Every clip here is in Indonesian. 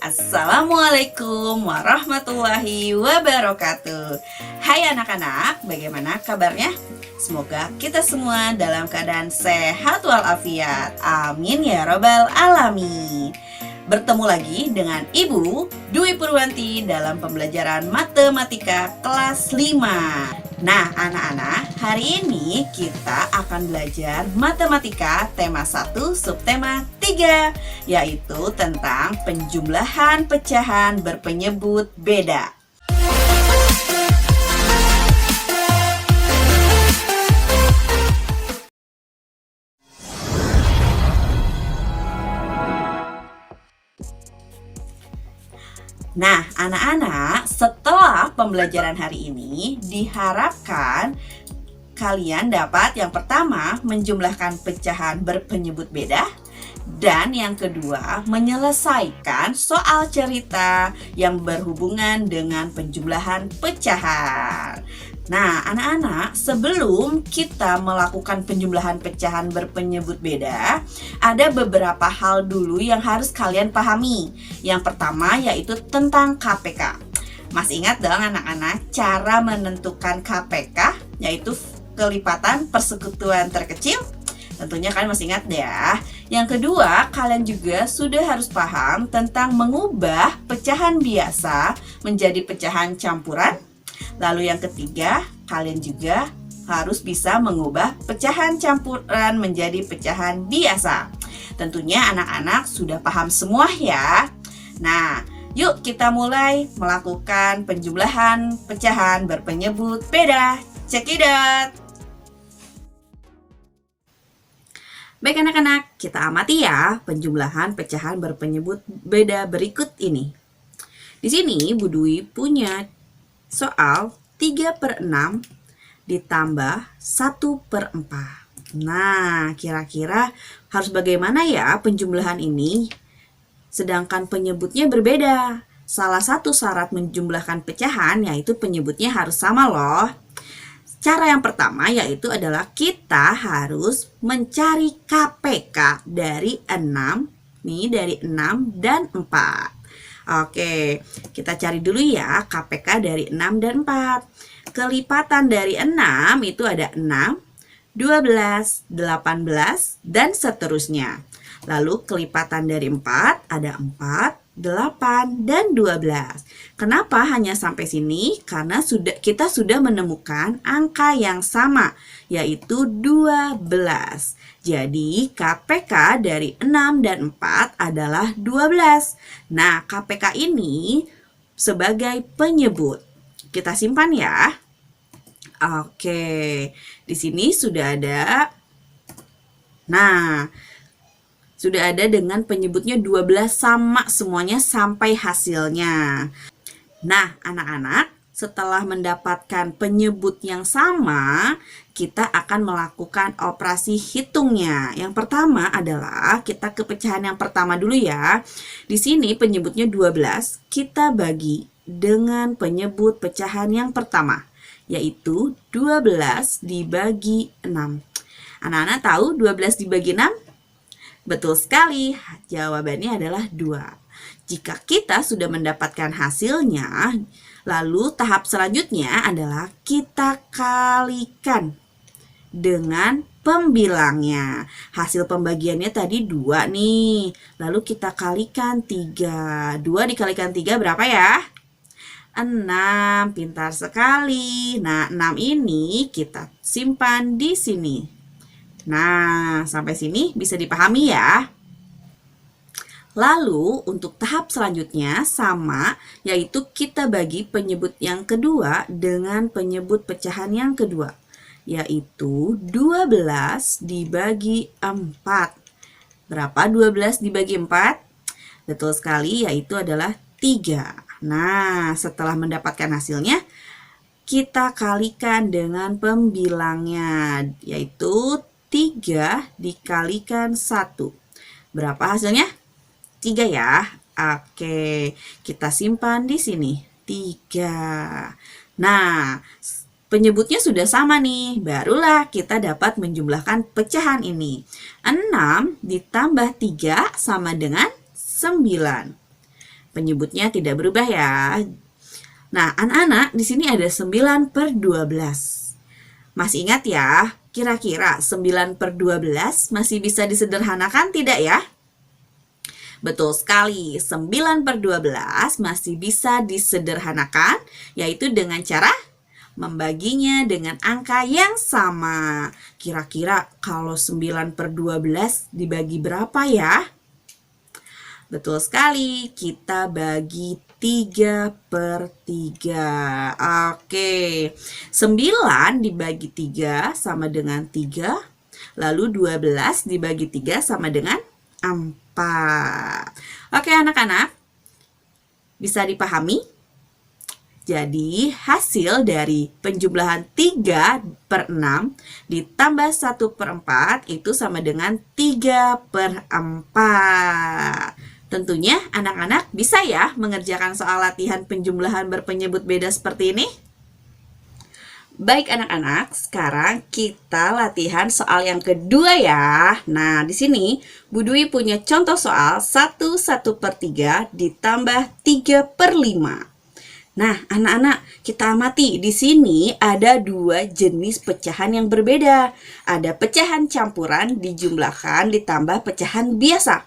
Assalamualaikum warahmatullahi wabarakatuh. Hai anak-anak, bagaimana kabarnya? Semoga kita semua dalam keadaan sehat walafiat. Amin ya robbal alamin. Bertemu lagi dengan Ibu Dwi Purwanti dalam pembelajaran matematika kelas 5. Nah anak-anak, hari ini kita akan belajar matematika tema 1 subtema 3, yaitu tentang penjumlahan pecahan berpenyebut beda. Nah, anak-anak, setelah pembelajaran hari ini, diharapkan kalian dapat yang pertama menjumlahkan pecahan berpenyebut beda, dan yang kedua menyelesaikan soal cerita yang berhubungan dengan penjumlahan pecahan. Nah, anak-anak, sebelum kita melakukan penjumlahan pecahan berpenyebut beda, ada beberapa hal dulu yang harus kalian pahami. Yang pertama yaitu tentang KPK. Masih ingat dong anak-anak cara menentukan KPK, yaitu kelipatan persekutuan terkecil? Tentunya kalian masih ingat ya. Yang kedua, kalian juga sudah harus paham tentang mengubah pecahan biasa menjadi pecahan campuran. Lalu yang ketiga, kalian juga harus bisa mengubah pecahan campuran menjadi pecahan biasa. Tentunya anak-anak sudah paham semua ya. Nah, yuk kita mulai melakukan penjumlahan pecahan berpenyebut beda. Check it out. Baik anak-anak, kita amati ya penjumlahan pecahan berpenyebut beda berikut ini. Di sini Bu Dwi punya soal 3/6 ditambah 1/4. Nah, kira-kira harus bagaimana ya penjumlahan ini? Sedangkan penyebutnya berbeda. Salah satu syarat menjumlahkan pecahan yaitu penyebutnya harus sama loh. Cara yang pertama yaitu adalah kita harus mencari KPK dari 6, dari 6 dan 4. Oke, kita cari dulu ya KPK dari 6 dan 4. Kelipatan dari 6 itu ada 6, 12, 18, dan seterusnya. Lalu kelipatan dari 4 ada 4, 8, dan 12. Kenapa hanya sampai sini? Karena kita sudah menemukan angka yang sama, yaitu 12. Jadi KPK dari 6 dan 4 adalah 12. Nah, KPK ini sebagai penyebut. Kita simpan ya. Oke, di sini sudah ada. Nah, sudah ada dengan penyebutnya 12 sama semuanya sampai hasilnya. Nah, anak-anak, setelah mendapatkan penyebut yang sama, kita akan melakukan operasi hitungnya. Yang pertama adalah kita ke pecahan yang pertama dulu ya. Di sini penyebutnya 12, kita bagi dengan penyebut pecahan yang pertama, yaitu 12 dibagi 6. Anak-anak tahu 12 dibagi 6? Betul sekali, jawabannya adalah 2. Jika kita sudah mendapatkan hasilnya, lalu tahap selanjutnya adalah kita kalikan dengan pembilangnya. Hasil pembagiannya tadi 2 nih. Lalu kita kalikan 3. 2 dikalikan 3 berapa ya? 6. Pintar sekali. Nah, 6 ini kita simpan di sini. Nah, sampai sini bisa dipahami ya. Lalu untuk tahap selanjutnya sama, yaitu kita bagi penyebut yang kedua dengan penyebut pecahan yang kedua, yaitu 12 dibagi 4. Berapa 12 dibagi 4? Betul sekali, yaitu adalah 3. Nah, setelah mendapatkan hasilnya, kita kalikan dengan pembilangnya, yaitu 3 dikalikan 1. Berapa hasilnya? 3 ya. Oke, kita simpan di sini. 3. Nah, penyebutnya sudah sama nih. Barulah kita dapat menjumlahkan pecahan ini. 6 ditambah 3 sama dengan 9. Penyebutnya tidak berubah ya. Nah, anak-anak, di sini ada 9 per 12. Masih ingat ya, kira-kira 9 per 12 masih bisa disederhanakan tidak ya? Betul sekali, 9 per 12 masih bisa disederhanakan, yaitu dengan cara membaginya dengan angka yang sama. Kira-kira kalau 9 per 12 dibagi berapa ya? Betul sekali, kita bagi 3 per 3. Oke, 9 dibagi 3 sama dengan 3. Lalu 12 dibagi 3 sama dengan 4. Oke anak-anak, bisa dipahami? Jadi hasil dari penjumlahan 3 per 6 ditambah 1 per 4 itu sama dengan 3 per 4. Tentunya anak-anak bisa ya mengerjakan soal latihan penjumlahan berpenyebut beda seperti ini? Baik anak-anak, sekarang kita latihan soal yang kedua ya. Nah, di sini Bu Dwi punya contoh soal 1 per 3 ditambah 3 per 5. Nah, anak-anak, kita amati di sini ada 2 jenis pecahan yang berbeda. Ada pecahan campuran dijumlahkan ditambah pecahan biasa.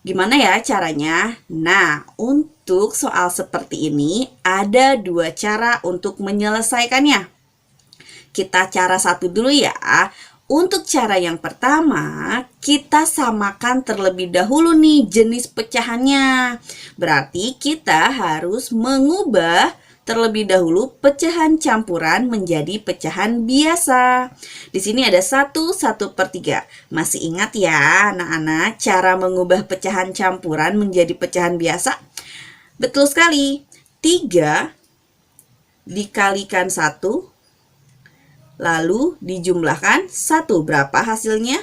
Gimana ya caranya? Nah, untuk soal seperti ini ada 2 cara untuk menyelesaikannya. Kita cara satu dulu ya. Untuk cara yang pertama, kita samakan terlebih dahulu nih jenis pecahannya. Berarti kita harus mengubah terlebih dahulu pecahan campuran menjadi pecahan biasa. Di sini ada 1 per 3. Masih ingat ya anak-anak cara mengubah pecahan campuran menjadi pecahan biasa? Betul sekali. 3 dikalikan 1 lalu dijumlahkan 1. Berapa hasilnya?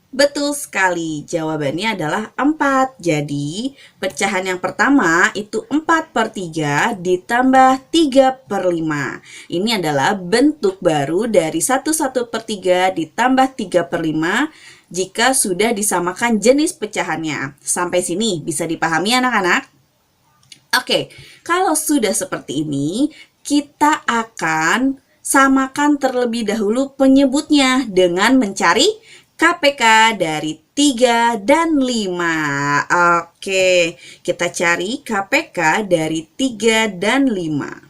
Betul sekali, jawabannya adalah 4. Jadi, pecahan yang pertama itu 4 per 3 ditambah 3 per 5. Ini adalah bentuk baru dari 1 per 3 ditambah 3 per 5 jika sudah disamakan jenis pecahannya. Sampai sini bisa dipahami anak-anak? Oke, kalau sudah seperti ini, kita akan samakan terlebih dahulu penyebutnya dengan mencari KPK dari 3 dan 5. Oke, kita cari KPK dari 3 dan 5.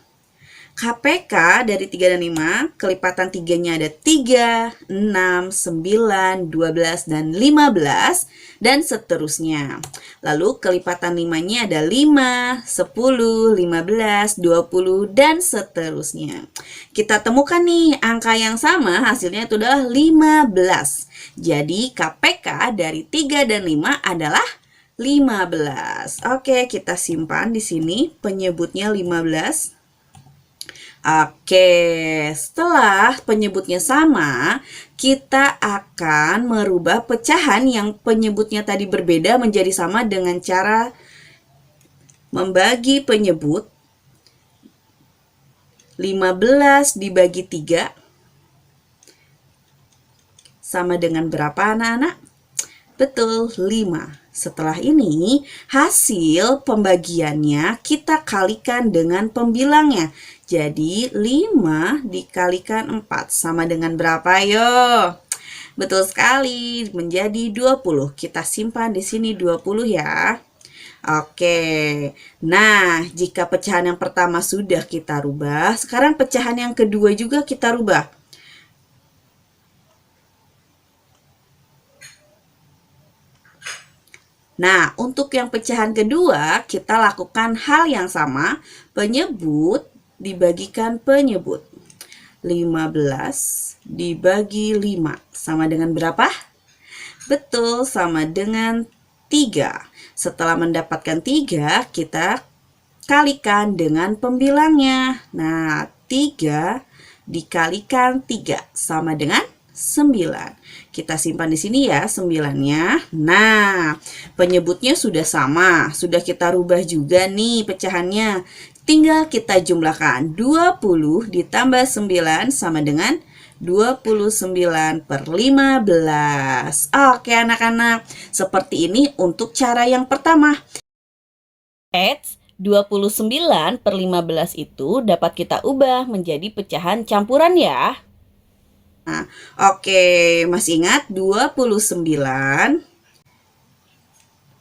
KPK dari 3 dan 5, kelipatan 3-nya ada 3, 6, 9, 12, dan 15, dan seterusnya. Lalu kelipatan 5-nya ada 5, 10, 15, 20, dan seterusnya. Kita temukan nih angka yang sama, hasilnya itu adalah 15. Jadi KPK dari 3 dan 5 adalah 15. Oke, kita simpan di sini penyebutnya 15. Oke, setelah penyebutnya sama, kita akan merubah pecahan yang penyebutnya tadi berbeda menjadi sama dengan cara membagi penyebut. 15 dibagi 3 sama dengan berapa anak-anak? Betul, 5. Setelah ini, hasil pembagiannya kita kalikan dengan pembilangnya. Jadi, 5 dikalikan 4 sama dengan berapa? Yo, betul sekali, menjadi 20. Kita simpan di sini 20 ya. Oke, nah jika pecahan yang pertama sudah kita rubah, sekarang pecahan yang kedua juga kita rubah. Nah, untuk yang pecahan kedua, kita lakukan hal yang sama, penyebut dibagikan penyebut. 15 dibagi 5 sama dengan berapa? Betul, sama dengan 3. Setelah mendapatkan 3, kita kalikan dengan pembilangnya. Nah, 3 dikalikan 3 sama dengan 9. Kita simpan di sini ya 9-nya. Nah, penyebutnya sudah sama. Sudah kita rubah juga nih pecahannya. Tinggal kita jumlahkan. 20 ditambah 9 sama dengan 29 per 15. Oke anak-anak, seperti ini untuk cara yang pertama. Eits, 29 per 15 itu dapat kita ubah menjadi pecahan campuran ya. Nah, oke, masih ingat 29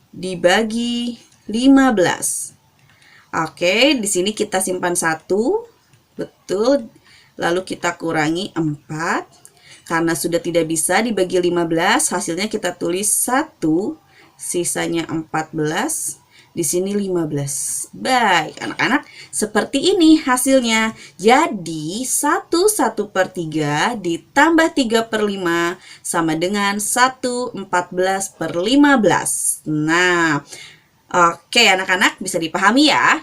dibagi 15. Oke, di sini kita simpan 1. Betul. Lalu kita kurangi 4. Karena sudah tidak bisa dibagi 15, hasilnya kita tulis 1, sisanya 14. Di sini 15. Baik, anak-anak, seperti ini hasilnya. Jadi, 1/1/3 ditambah 3/5 sama dengan 1/14 per 15. Nah, oke anak-anak, bisa dipahami ya?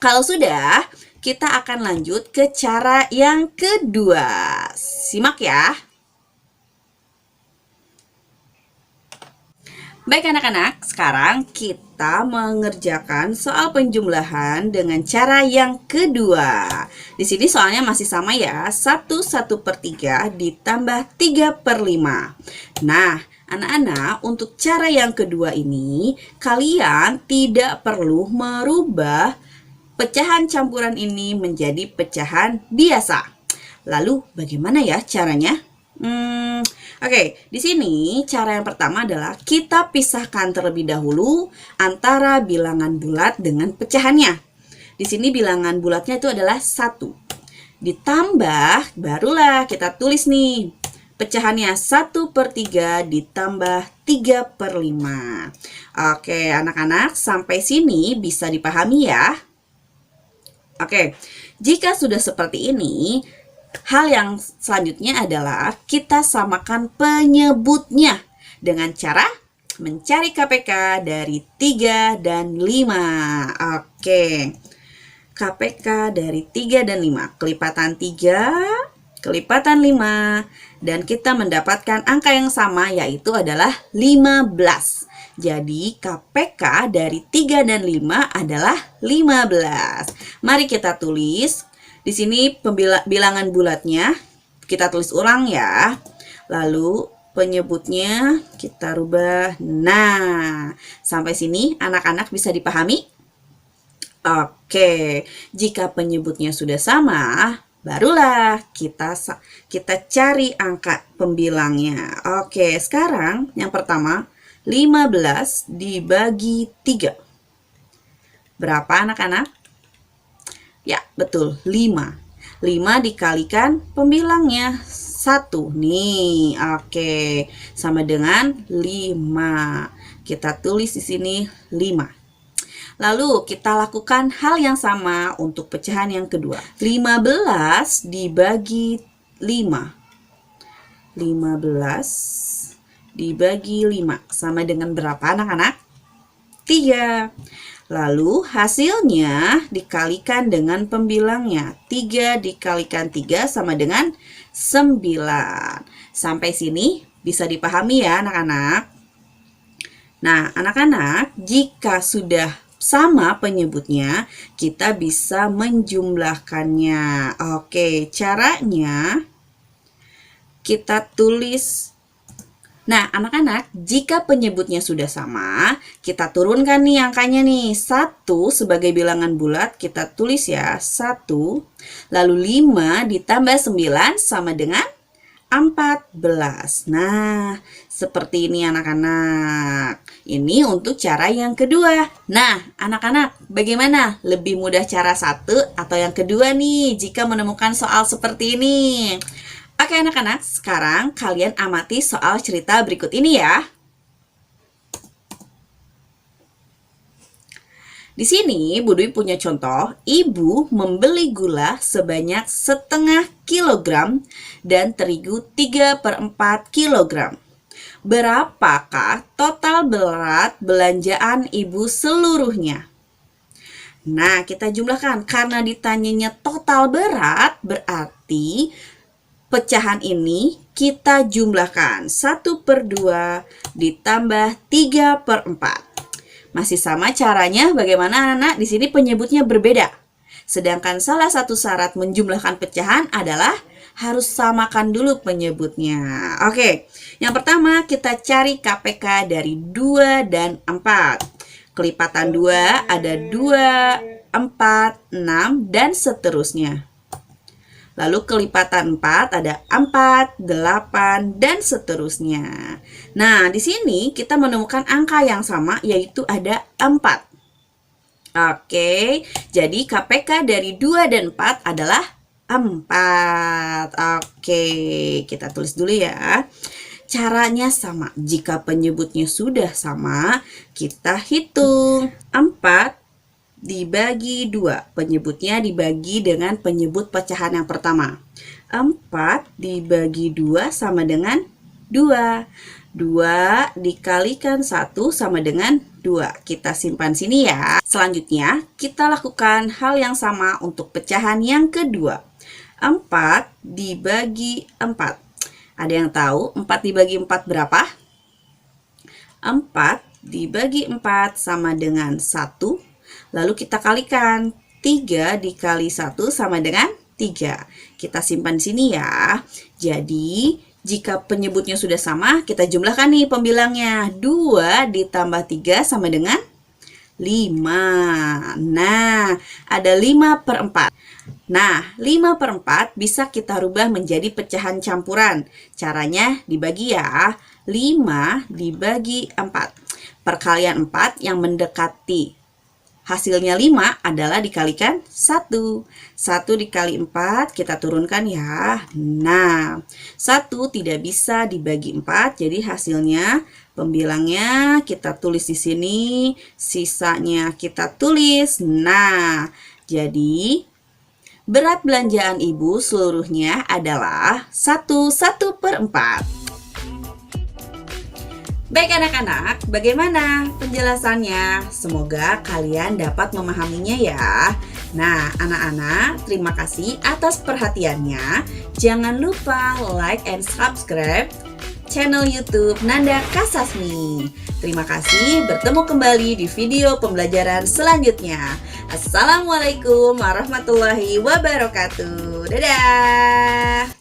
Kalau sudah, kita akan lanjut ke cara yang kedua. Simak ya. Baik anak-anak, sekarang kita mengerjakan soal penjumlahan dengan cara yang kedua. Di sini soalnya masih sama ya, 1/1/3 ditambah 3/5. Nah, anak-anak, untuk cara yang kedua ini, kalian tidak perlu merubah pecahan campuran ini menjadi pecahan biasa. Lalu, bagaimana ya caranya? Oke, di sini cara yang pertama adalah kita pisahkan terlebih dahulu antara bilangan bulat dengan pecahannya. Di sini bilangan bulatnya itu adalah 1. Ditambah, barulah kita tulis nih. Pecahannya 1/3 ditambah 3/5. Oke, anak-anak, sampai sini bisa dipahami ya? Oke, jika sudah seperti ini, hal yang selanjutnya adalah kita samakan penyebutnya dengan cara mencari KPK dari 3 dan 5. Oke, KPK dari 3 dan 5. Kelipatan 3, kelipatan 5, dan kita mendapatkan angka yang sama, yaitu adalah 15. Jadi KPK dari 3 dan 5 adalah 15. Mari kita tulis. Di sini bilangan bulatnya kita tulis ulang ya. Lalu penyebutnya kita rubah. Nah, sampai sini anak-anak bisa dipahami? Oke, jika penyebutnya sudah sama, barulah kita cari angka pembilangnya. Oke, sekarang yang pertama 15 dibagi 3. Berapa anak-anak? Ya, betul, 5. 5 dikalikan pembilangnya 1. Nih, oke. Sama dengan 5. Kita tulis di sini 5. Lalu kita lakukan hal yang sama untuk pecahan yang kedua. 15 dibagi 5. 15 dibagi 5 sama dengan berapa anak-anak? 3. Lalu hasilnya dikalikan dengan pembilangnya. 3 dikalikan 3 sama dengan 9. Sampai sini bisa dipahami ya anak-anak? Nah, anak-anak, jika sudah sama penyebutnya, kita bisa menjumlahkannya. Oke, caranya kita tulis. Nah, anak-anak, jika penyebutnya sudah sama, kita turunkan nih angkanya nih. 1 sebagai bilangan bulat, kita tulis ya, 1. Lalu 5 ditambah 9 sama dengan 14. Nah, seperti ini anak-anak. Ini untuk cara yang kedua. Nah, anak-anak, bagaimana? Lebih mudah cara 1 atau yang kedua nih, jika menemukan soal seperti ini? Oke anak-anak, sekarang kalian amati soal cerita berikut ini ya. Di sini Bu Dwi punya contoh, ibu membeli gula sebanyak 1/2 kilogram dan terigu 3/4 kilogram. Berapakah total berat belanjaan ibu seluruhnya? Nah, kita jumlahkan. Karena ditanyanya total berat, berarti pecahan ini kita jumlahkan 1/2 ditambah 3/4. Masih sama caranya, bagaimana anak-anak? Di sini penyebutnya berbeda. Sedangkan salah satu syarat menjumlahkan pecahan adalah harus samakan dulu penyebutnya. Oke, yang pertama kita cari KPK dari 2 dan 4. Kelipatan 2 ada 2, 4, 6, dan seterusnya. Lalu kelipatan 4 ada 4, 8, dan seterusnya. Nah, di sini kita menemukan angka yang sama, yaitu ada 4. Oke, jadi KPK dari 2 dan 4 adalah 4. Oke, kita tulis dulu ya. Caranya sama. Jika penyebutnya sudah sama, kita hitung. 4 dibagi 2. Penyebutnya dibagi dengan penyebut pecahan yang pertama. 4 dibagi 2 sama dengan 2. 2 dikalikan 1 sama dengan 2. Kita simpan sini ya. Selanjutnya, kita lakukan hal yang sama untuk pecahan yang kedua. 4 dibagi 4. Ada yang tahu 4 dibagi 4 berapa? 4 dibagi 4 sama dengan 1. Lalu kita kalikan. 3 dikali 1 sama dengan 3. Kita simpan di sini ya. Jadi, jika penyebutnya sudah sama, kita jumlahkan nih pembilangnya. 2 ditambah 3 sama dengan 5. Nah, ada 5/4. Nah, 5/4 bisa kita rubah menjadi pecahan campuran. Caranya dibagi ya. 5 dibagi 4. Perkalian 4 yang mendekati hasilnya 5 adalah dikalikan 1. 1 dikali 4 kita turunkan ya. Nah, 1 tidak bisa dibagi 4, jadi hasilnya pembilangnya kita tulis di sini, sisanya kita tulis. Nah, jadi berat belanjaan ibu seluruhnya adalah 1/4. Baik anak-anak, bagaimana penjelasannya? Semoga kalian dapat memahaminya ya. Nah, anak-anak, terima kasih atas perhatiannya. Jangan lupa like and subscribe channel YouTube Nanda Kasasmi. Terima kasih, bertemu kembali di video pembelajaran selanjutnya. Assalamualaikum warahmatullahi wabarakatuh. Dadah!